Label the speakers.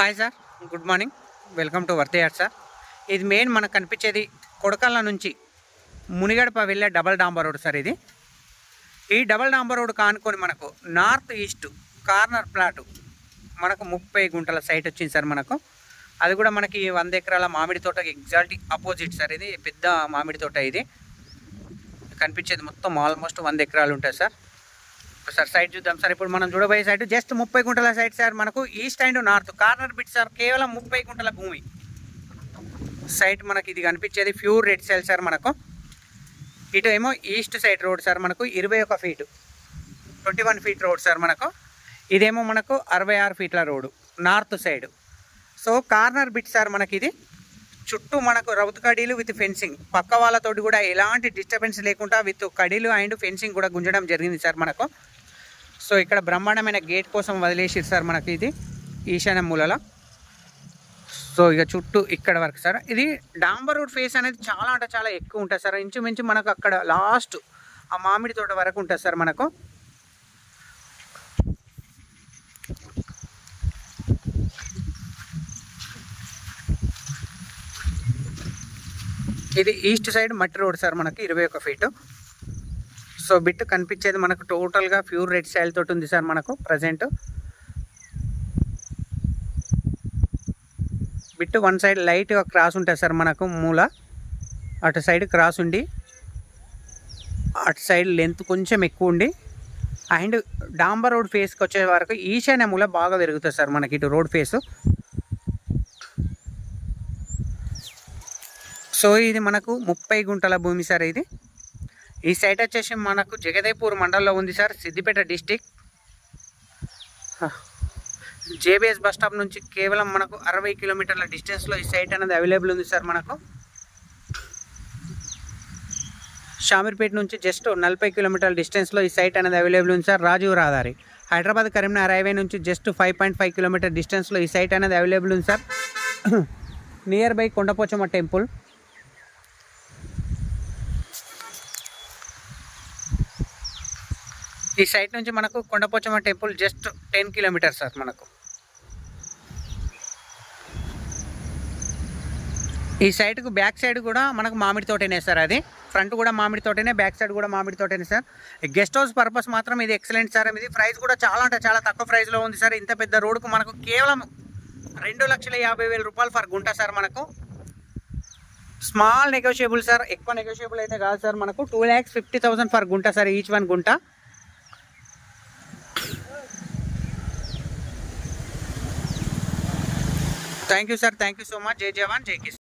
Speaker 1: Hi sir, good morning. Welcome to వర్తే yard sir. ఇది main మనకు కనిపించేది కొడకళ్ళ నుంచి మునిగడప వెళ్ళే డబల్ డాంబర్ రోడ్ సార్. ఈ డబల్ డాంబర్ రోడ్ కానుకొని మనకు నార్త్ ఈస్ట్ కార్నర్ ప్లాటు మనకు 30 గుంటల సైట్ వచ్చింది సార్. మనకు అది కూడా మనకి 100 ఎకరాల మామిడి తోట ఎగ్జాక్ట్లీ అపోజిట్ సార్. ఇది పెద్ద మామిడి తోట. ఇది కనిపించేది మొత్తం ఆల్మోస్ట్ 100 ఎకరాలు ఉంటాయి సార్. సార్ సైట్ చూద్దాం సార్. ఇప్పుడు మనం చూడబోయే సైట్ జస్ట్ 30 గుంటల సైట్ సార్. మనకు east and north corner bit sir. కేవలం 30 గుంటల భూమి సైట్ మనకి ఇది కనిపించేది ప్యూర్ రెడ్ సెల్ సార్. మనకు ఇటు ఏమో ఈస్ట్ సైడ్ రోడ్ సార్. మనకు 21 ఫీటు 21 ఫీట్ రోడ్ సార్. మనకు ఇదేమో మనకు 66 ఫీట్ల road north side. So corner bit sir. మనకి ఇది చుట్టూ మనకు రౌతు కడీలు విత్ ఫెన్సింగ్, పక్క వాళ్ళతోటి కూడా ఎలాంటి డిస్టర్బెన్స్ లేకుండా విత్ కడీలు అండ్ ఫెన్సింగ్ కూడా గుంజడం జరిగింది సార్ మనకు. సో ఇక్కడ బ్రహ్మాండమైన గేట్ కోసం వదిలేసిరు సార్. మనకి ఇది ఈశాన్య మూలలో. సో ఇక చుట్టూ ఇక్కడ వరకు సార్. ఇది డాంబర్ రోడ్ ఫేస్ అనేది చాలా అంటే చాలా ఎక్కువ ఉంటుంది సార్. ఇంచుమించు మనకు అక్కడ లాస్ట్ ఆ మామిడి తోట వరకు ఉంటుంది సార్. మనకు ఇది ఈస్ట్ సైడ్ మట్టి రోడ్ సార్. మనకి 21 ఫీటు. సో బిట్ కనిపించేది మనకు టోటల్గా ప్యూర్ రెడ్ స్టైల్ తోటి ఉంది సార్. మనకు ప్రజెంట్ బిట్ వన్ సైడ్ లైట్గా క్రాస్ ఉంటుంది సార్. మనకు మూల అటు సైడ్ క్రాస్ ఉండి అటు సైడ్ లెంత్ కొంచెం ఎక్కువ ఉండి అండ్ డాంబర్ రోడ్ ఫేస్కి వచ్చే వరకు ఈశాన్య మూల బాగా పెరుగుతుంది సార్. మనకి ఇటు రోడ్ ఫేసు. సో ఇది మనకు 30 గుంటల భూమి సార్. ఈ సైట్ వచ్చేసి మనకు జగదేపూర్ మండలంలో ఉంది sir, Siddipet district. JBS bus stop నుంచి కేవలం మనకు 60 కిలోమీటర్ల డిస్టెన్స్లో ఈ సైట్ అనేది అవైలబుల్ ఉంది సార్. మనకు షామీర్పేట నుంచి జస్ట్ 40 కిలోమీటర్ల డిస్టెన్స్లో ఈ సైట్ అనేది అవైలబుల్ ఉంది సార్. రాజీవ్ రహదారి హైదరాబాద్ కరీంనగర్ హైవే నుంచి జస్ట్ 5.5 కిలోమీటర్ డిస్టెన్స్లో ఈ సైట్ అనేది అవైలబుల్ ఉంది sir. Near by Kondapochamma temple. ఈ సైట్ నుంచి మనకు Kondapochamma temple just 10 kilometres sir. మనకు ఈ సైట్కు బ్యాక్ సైడ్ కూడా మనకు మామిడి తోటనే సార్. అది ఫ్రంట్ కూడా మామిడి తోటనే, బ్యాక్ సైడ్ కూడా మామిడి తోటనే సార్. గెస్ట్ హౌస్ పర్పస్ మాత్రం ఇది ఎక్సలెంట్ సార్. ఇది ప్రైస్ కూడా చాలా అంటే చాలా తక్కువ ప్రైస్లో ఉంది సార్. ఇంత పెద్ద రోడ్కు మనకు కేవలం 2,50,000 రూపాయలు ఫర్ గుంట సార్. మనకు స్మాల్ నెగోషియబుల్ సార్, ఎక్కువ నెగోషియబుల్ అయితే కాదు సార్. మనకు 2,50,000 ఫర్ గుంట సార్, ఈచ్ వన్ గుంట. Thank you sir, thank you so much. జై జవాన్, జై కిసాన్.